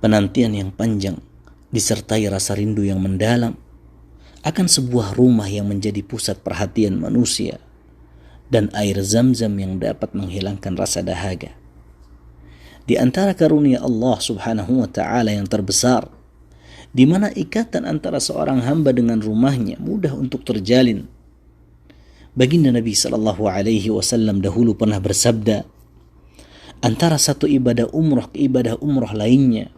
penantian yang panjang disertai rasa rindu yang mendalam akan sebuah rumah yang menjadi pusat perhatian manusia dan air zam-zam yang dapat menghilangkan rasa dahaga. Di antara karunia Allah Subhanahu wa taala yang terbesar, di mana ikatan antara seorang hamba dengan rumahnya mudah untuk terjalin. Baginda Nabi sallallahu alaihi wasallam dahulu pernah bersabda, antara satu ibadah umrah ke ibadah umrah lainnya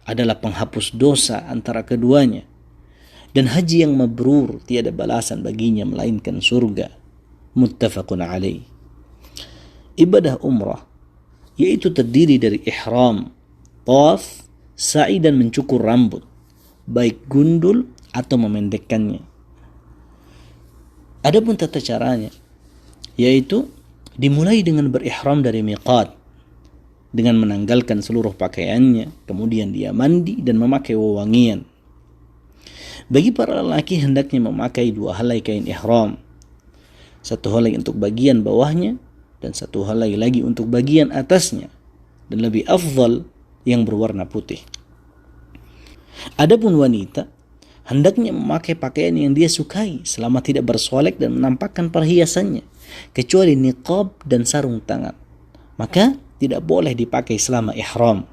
adalah penghapus dosa antara keduanya, dan haji yang mabrur tiada balasan baginya melainkan surga. Muttafaqun alaih. Ibadah umrah yaitu terdiri dari ihram, tawaf, sa'i dan mencukur rambut, baik gundul atau memendekkannya. Adapun tata caranya yaitu dimulai dengan berihram dari miqat dengan menanggalkan seluruh pakaiannya, kemudian dia mandi dan memakai wewangian. Bagi para lelaki hendaknya memakai 2 helai kain ihram, 1 helai untuk bagian bawahnya dan 1 helai lagi untuk bagian atasnya, dan lebih afdal yang berwarna putih. Adapun wanita hendaknya memakai pakaian yang dia sukai selama tidak bersolek dan menampakkan perhiasannya, kecuali niqab dan sarung tangan, maka tidak boleh dipakai selama ihram.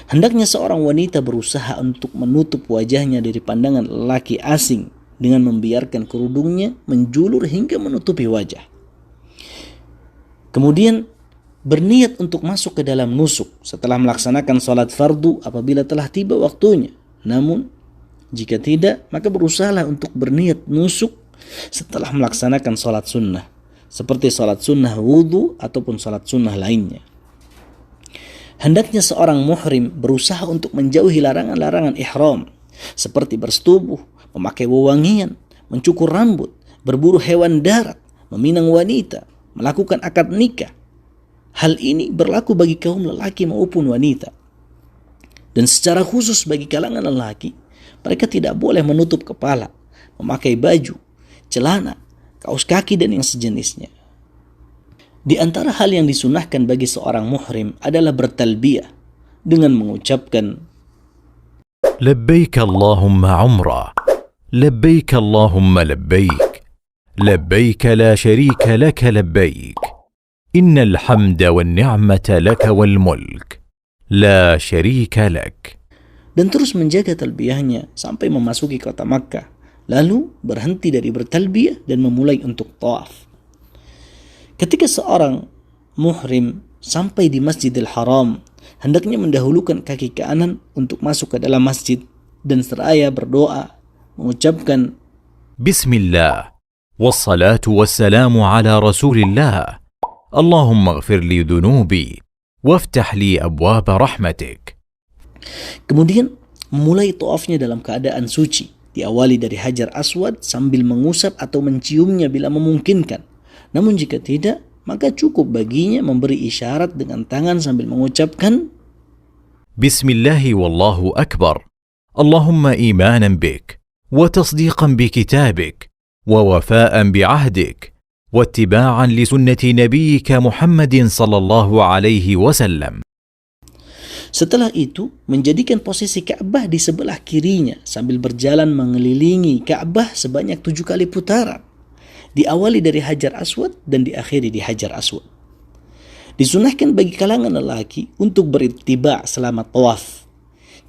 Hendaknya seorang wanita berusaha untuk menutup wajahnya dari pandangan lelaki asing dengan membiarkan kerudungnya menjulur hingga menutupi wajah. Kemudian berniat untuk masuk ke dalam nusuk setelah melaksanakan salat fardu apabila telah tiba waktunya. Namun jika tidak, maka berusahalah untuk berniat nusuk setelah melaksanakan salat sunnah, seperti salat sunnah wudu ataupun salat sunnah lainnya. Hendaknya seorang muhrim berusaha untuk menjauhi larangan-larangan ihram, seperti bersetubuh, memakai wewangian, mencukur rambut, berburu hewan darat, meminang wanita, melakukan akad nikah. Hal ini berlaku bagi kaum lelaki maupun wanita. Dan secara khusus bagi kalangan lelaki, mereka tidak boleh menutup kepala, memakai baju, celana, kaos kaki dan yang sejenisnya. Di antara hal yang disunahkan bagi seorang muhrim adalah bertalbiyah dengan mengucapkan لبيك اللهم عمرة لبيك اللهم لبيك لبيك لا شريك لك لبيك إن الحمد والنعمة لك والملك لا شريك لك. Dan terus menjaga talbiyahnya sampai memasuki kota Makkah, lalu berhenti dari bertalbiyah dan memulai untuk tawaf. Ketika seorang muhrim sampai di Masjidil Haram, hendaknya mendahulukan kaki kanan untuk masuk ke dalam masjid dan seraya berdoa mengucapkan Bismillah wassalatu wassalamu ala rasulillah Allahumma ighfir li dhunubi waftah li abwaba rahmatik. Kemudian memulai tawafnya dalam keadaan suci, diawali dari Hajar Aswad sambil mengusap atau menciumnya bila memungkinkan. Namun jika tidak, maka cukup baginya memberi isyarat dengan tangan sambil mengucapkan Bismillahi wallahu akbar Allahumma imanan bik wa tasdiqan bi kitabik wa wafaan bi ahdik wa ittiba'an li sunnati nabiyyika Muhammadin sallallahu alaihi wasallam. Setelah itu, menjadikan posisi Ka'bah di sebelah kirinya sambil berjalan mengelilingi Ka'bah sebanyak 7 kali putaran. Diawali dari Hajar Aswad dan diakhiri di Hajar Aswad. Disunahkan bagi kalangan lelaki untuk berittiba selama tawaf.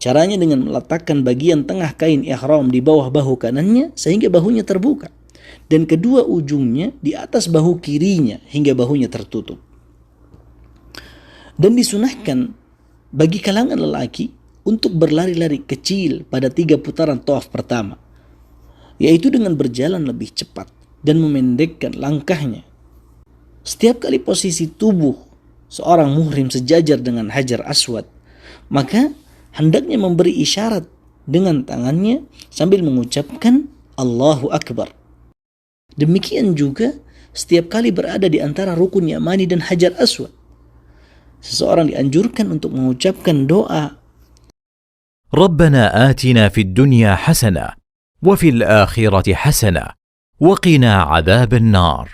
Caranya dengan meletakkan bagian tengah kain ihram di bawah bahu kanannya sehingga bahunya terbuka, dan kedua ujungnya di atas bahu kirinya hingga bahunya tertutup. Dan disunahkan bagi kalangan lelaki untuk berlari-lari kecil pada 3 putaran tawaf pertama, yaitu dengan berjalan lebih cepat dan memendekkan langkahnya. Setiap kali posisi tubuh seorang muhrim sejajar dengan Hajar Aswad, maka hendaknya memberi isyarat dengan tangannya sambil mengucapkan Allahu Akbar. Demikian juga setiap kali berada di antara rukun Yamani dan Hajar Aswad, seseorang dianjurkan untuk mengucapkan doa ربنا آتنا في الدنيا حسنة وفي الآخرة حسنة وقنا عذاب النار.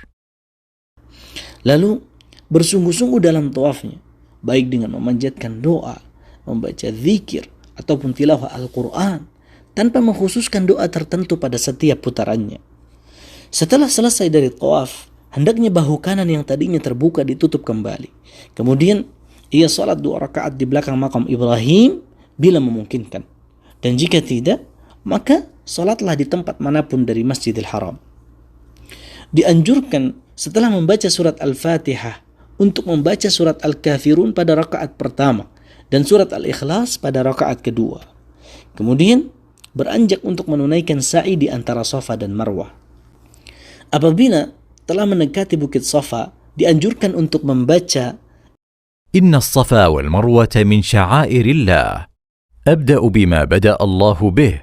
Lalu bersungguh-sungguh dalam tawafnya, baik dengan memanjatkan doa membaca zikir ataupun tilawah Al-Quran tanpa mengkhususkan doa tertentu pada setiap putarannya. Setelah selesai dari tawaf, hendaknya bahu kanan yang tadinya terbuka ditutup kembali. Kemudian ia salat 2 rakaat di belakang makam Ibrahim bila memungkinkan. Dan jika tidak, maka salatlah di tempat manapun dari Masjidil Haram. Dianjurkan setelah membaca surat Al-Fatihah untuk membaca surat Al-Kafirun pada rakaat pertama dan surat Al-Ikhlas pada rakaat kedua. Kemudian beranjak untuk menunaikan sa'i di antara Safa dan Marwah. Apabila telah mendekati Bukit Safa, dianjurkan untuk membaca إن الصفا والمروة من شعائر الله أبدأ بما بدأ الله به.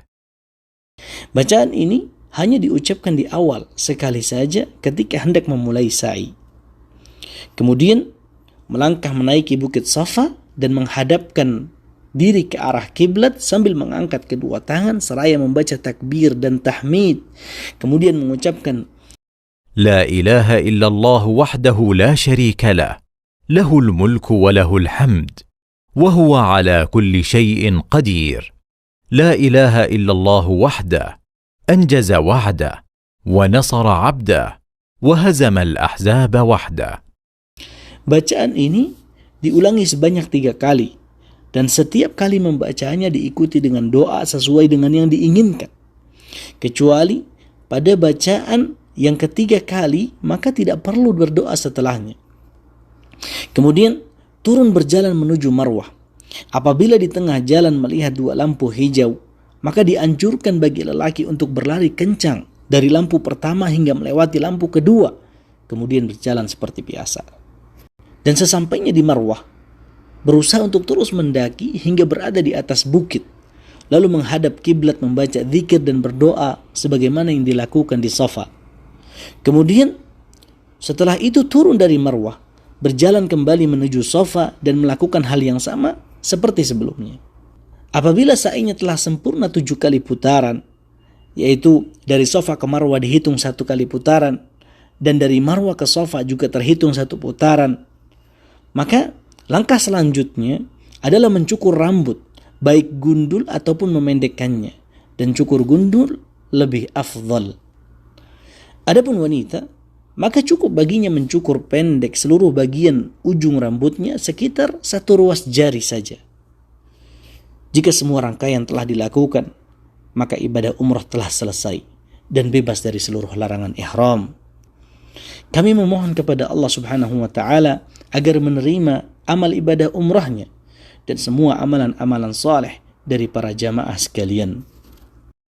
Bacaan ini hanya diucapkan di awal sekali saja ketika hendak memulai sa'i. Kemudian melangkah menaiki Bukit Safa dan menghadapkan diri ke arah kiblat sambil mengangkat kedua tangan seraya membaca takbir dan tahmid. Kemudian mengucapkan لا إله إلا الله وحده لا شريك له له الملك وله الحمد وهو على كل شيء قدير لا إله إلا الله وحده أنجز وعده ونصر عبده وهزم الأحزاب وحده. Bacaan ini diulangi sebanyak 3 kali dan setiap kali membacanya diikuti dengan doa sesuai dengan yang diinginkan. Kecuali pada bacaan yang ketiga kali, maka tidak perlu berdoa setelahnya. Kemudian turun berjalan menuju Marwah. Apabila di tengah jalan melihat 2 lampu hijau, maka dianjurkan bagi lelaki untuk berlari kencang dari lampu pertama hingga melewati lampu kedua, kemudian berjalan seperti biasa. Dan sesampainya di Marwah, berusaha untuk terus mendaki hingga berada di atas bukit, lalu menghadap kiblat membaca zikir dan berdoa sebagaimana yang dilakukan di Safa. Kemudian setelah itu turun dari Marwah, berjalan kembali menuju Safa dan melakukan hal yang sama seperti sebelumnya. Apabila sa'inya telah sempurna 7 kali putaran, yaitu dari Safa ke Marwah dihitung 1 kali putaran, dan dari Marwah ke Safa juga terhitung 1 putaran, maka langkah selanjutnya adalah mencukur rambut, baik gundul ataupun memendekkannya, dan cukur gundul lebih afdal. Adapun wanita, maka cukup baginya mencukur pendek seluruh bagian ujung rambutnya sekitar 1 ruas jari saja. Jika semua rangkaian telah dilakukan, maka ibadah umrah telah selesai dan bebas dari seluruh larangan ihram. Kami memohon kepada Allah Subhanahu wa Ta'ala agar menerima amal ibadah umrahnya dan semua amalan-amalan saleh dari para jamaah sekalian.